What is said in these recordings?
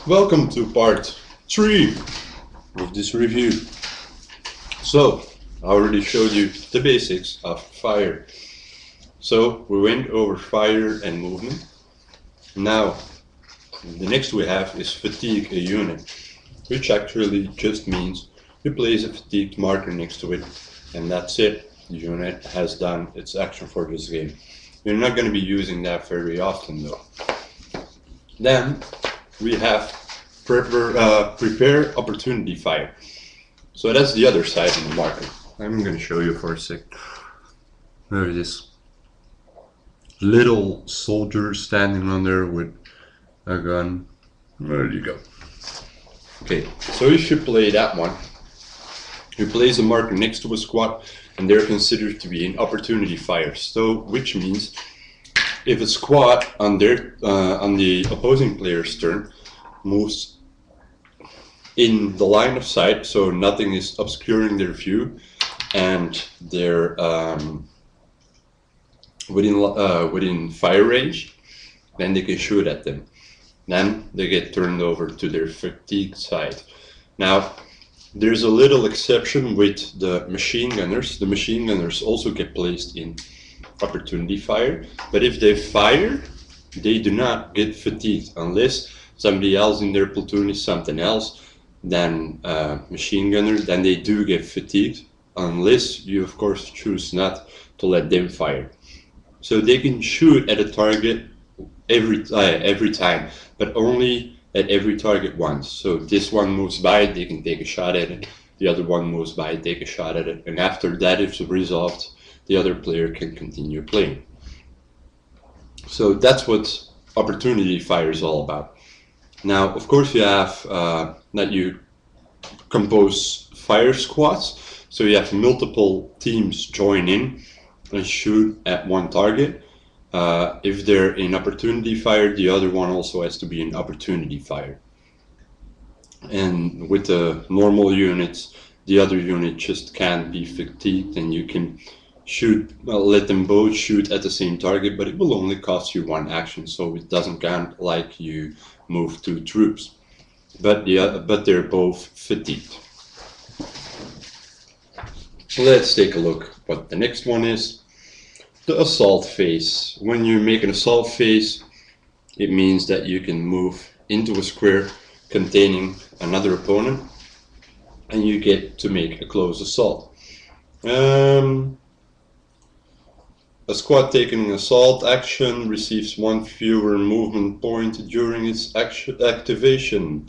Welcome to part 3 of this review. So, I already showed you the basics of fire. So, we went over fire and movement. Now, the next we have is fatigue a unit, which actually just means you place a fatigued marker next to it, and that's it. The unit has done its action for this game. You're not going to be using that very often though. Then we have prepare opportunity fire. So that's the other side of the marker. I'm going to show you for a sec. There it is. Little soldier standing on there with a gun. There you go. Okay, so you should play that one. You place a marker next to a squad and they're considered to be an opportunity fire. So, which means if a squad on the opposing player's turn moves in the line of sight, so nothing is obscuring their view, and they're within fire range, then they can shoot at them. Then they get turned over to their fatigue side. Now, there's a little exception with the machine gunners. The machine gunners also get placed in opportunity fire, but if they fire, they do not get fatigued unless somebody else in their platoon is something else than machine gunner. Then they do get fatigued unless you of course choose not to let them fire. So they can shoot at a target every time, but only at every target once. So this one moves by, they can take a shot at it. The other one moves by, take a shot at it, and after that it's resolved, the other player can continue playing. So that's what opportunity fire is all about. Now, of course, you have that you compose fire squads, so you have multiple teams join in and shoot at one target. If they're in opportunity fire, the other one also has to be in opportunity fire. And with the normal units, the other unit just can't be fatigued, and you can shoot, let them both shoot at the same target, but it will only cost you one action, so it doesn't count like you move 2 troops. But they're both fatigued. Let's take a look what the next one is. The assault phase. When you make an assault phase, it means that you can move into a square containing another opponent, and you get to make a close assault. A squad taking an assault action receives 1 fewer movement point during its activation.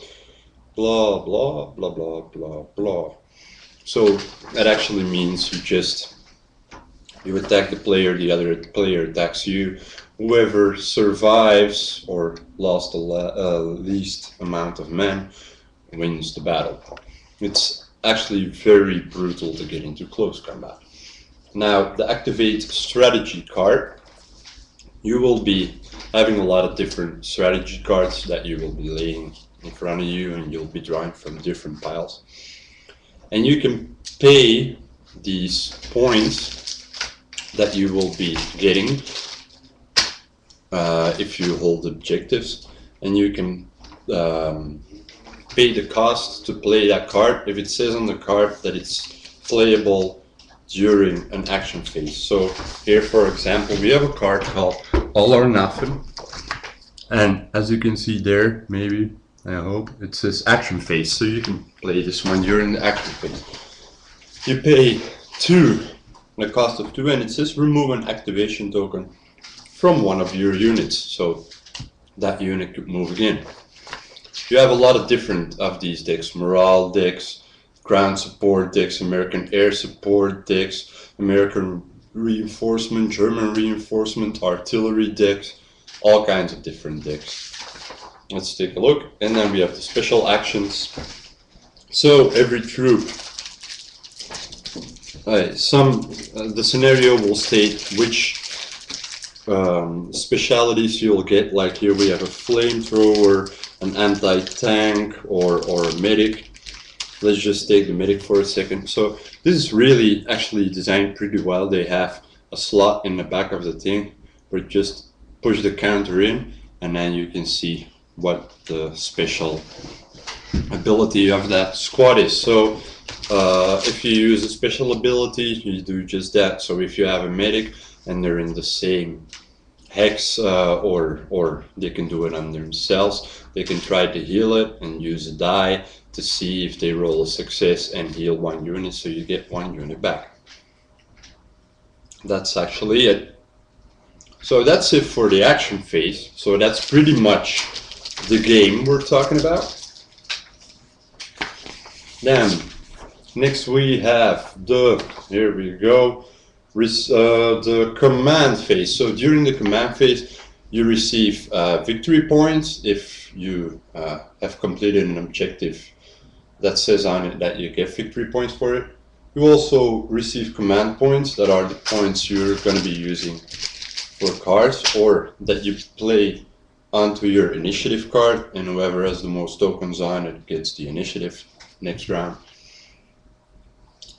Blah, blah, blah, blah, blah, blah. So that actually means you attack the player, the other player attacks you. Whoever survives or lost the least amount of men wins the battle. It's actually very brutal to get into close combat. Now, the activate strategy card, you will be having a lot of different strategy cards that you will be laying in front of you, and you'll be drawing from different piles. And you can pay these points that you will be getting if you hold objectives, and you can pay the cost to play that card if it says on the card that it's playable during an action phase. So here, for example, we have a card called All or Nothing, and as you can see there, maybe, I hope, it says action phase, so you can play this one during the action phase. You pay 2, the cost of 2, and it says remove an activation token from one of your units, so that unit could move again. You have a lot of different of these decks: morale decks, ground support decks, American air support decks, American reinforcement, German reinforcement, artillery decks, all kinds of different decks. Let's take a look, and then we have the special actions. So every troop, the scenario will state which specialities you'll get. Like here we have a flamethrower, an anti-tank, or a medic. Let's just take the medic for a second. So this is really actually designed pretty well. They have a slot in the back of the thing where you just push the counter in, and then you can see what the special ability of that squad is. So if you use a special ability, you do just that. So if you have a medic and they're in the same hex, or they can do it on themselves, they can try to heal it and use a die to see if they roll a success and heal 1 unit, so you get 1 unit back. That's actually it. So that's it for the action phase. So that's pretty much the game we're talking about. Then next we have here we go, the command phase. So during the command phase, you receive victory points if you have completed an objective that says on it that you get victory points for it. You also receive command points, that are the points you're going to be using for cards, or that you play onto your initiative card, and whoever has the most tokens on it gets the initiative next round.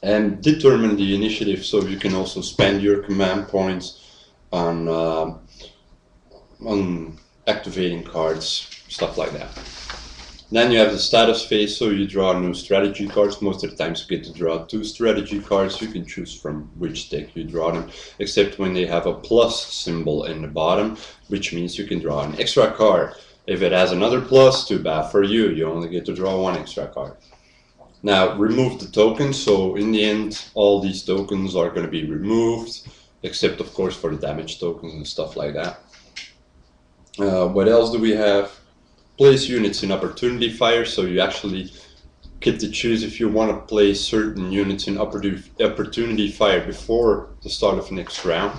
And determine the initiative, so you can also spend your command points on activating cards, stuff like that. Then you have the status phase, so you draw new strategy cards. Most of the times you get to draw 2 strategy cards. You can choose from which deck you draw them, except when they have a plus symbol in the bottom, which means you can draw an extra card. If it has another plus, too bad for you. You only get to draw 1 extra card. Now, remove the tokens. So in the end, all these tokens are going to be removed, except of course for the damage tokens and stuff like that. What else do we have? Place units in opportunity fire, so you actually get to choose if you want to place certain units in opportunity fire before the start of the next round.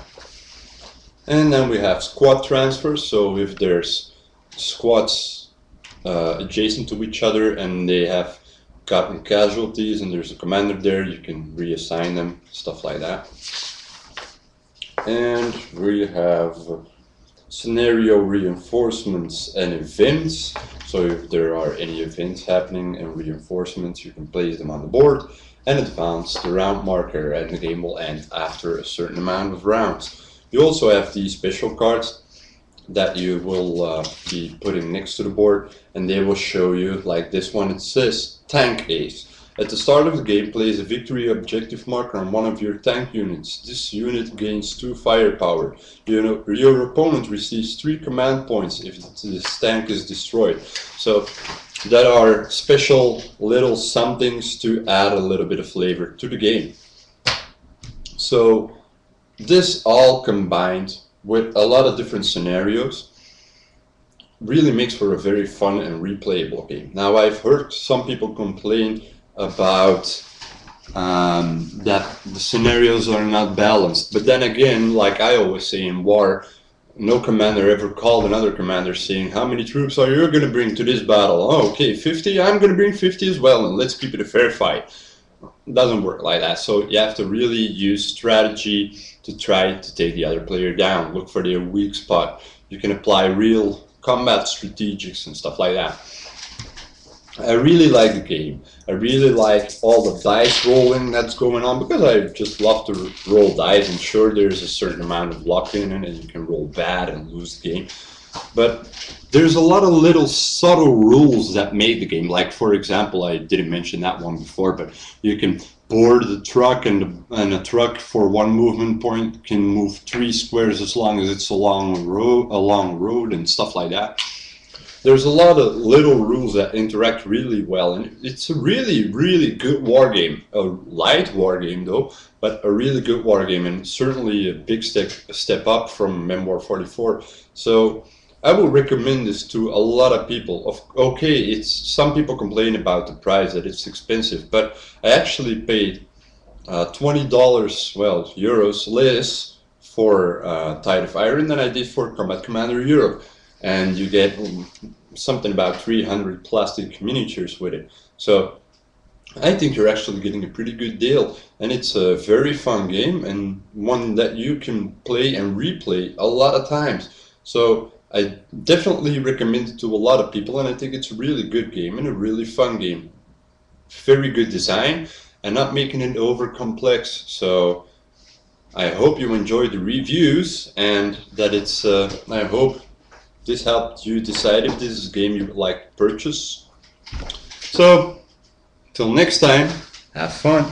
And then we have squad transfers, so if there's squads adjacent to each other and they have gotten casualties and there's a commander there, you can reassign them, stuff like that. And we have scenario reinforcements and events. So if there are any events happening and reinforcements, you can place them on the board and advance the round marker, and the game will end after a certain amount of rounds. You also have these special cards that you will be putting next to the board, and they will show you, like this one, it says Tank Ace. At the start of the game, place a victory objective marker on one of your tank units. This unit gains 2 firepower. Your opponent receives 3 command points if this tank is destroyed. So that are special little somethings to add a little bit of flavor to the game. So this all combined with a lot of different scenarios really makes for a very fun and replayable game. Now, I've heard some people complain about that the scenarios are not balanced, but then again, like I always say in war, no commander ever called another commander saying, how many troops are you going to bring to this battle? Oh, okay, 50, I'm going to bring 50 as well, and let's keep it a fair fight. It doesn't work like that. So you have to really use strategy to try to take the other player down, look for their weak spot. You can apply real combat strategies and stuff like that. I really like the game. I really like all the dice rolling that's going on, because I just love to roll dice, and sure, there's a certain amount of luck in it and you can roll bad and lose the game. But there's a lot of little subtle rules that make the game. Like, for example, I didn't mention that one before, but you can board the truck, and a truck for 1 movement point can move 3 squares as long as it's along a road and stuff like that. There's a lot of little rules that interact really well, and it's a really, really good war game. A light war game though, but a really good war game, and certainly a big step up from Memoir 44. So I will recommend this to a lot of people. Okay, some people complain about the price, that it's expensive, but I actually paid $20, well, euros less for Tide of Iron than I did for Combat Commander Europe. And you get something about 300 plastic miniatures with it. So I think you're actually getting a pretty good deal, and it's a very fun game, and one that you can play and replay a lot of times. So I definitely recommend it to a lot of people, and I think it's a really good game and a really fun game. Very good design and not making it over complex. So I hope you enjoyed the reviews, and that it's I hope this helped you decide if this is a game you would like to purchase. So, till next time, have fun.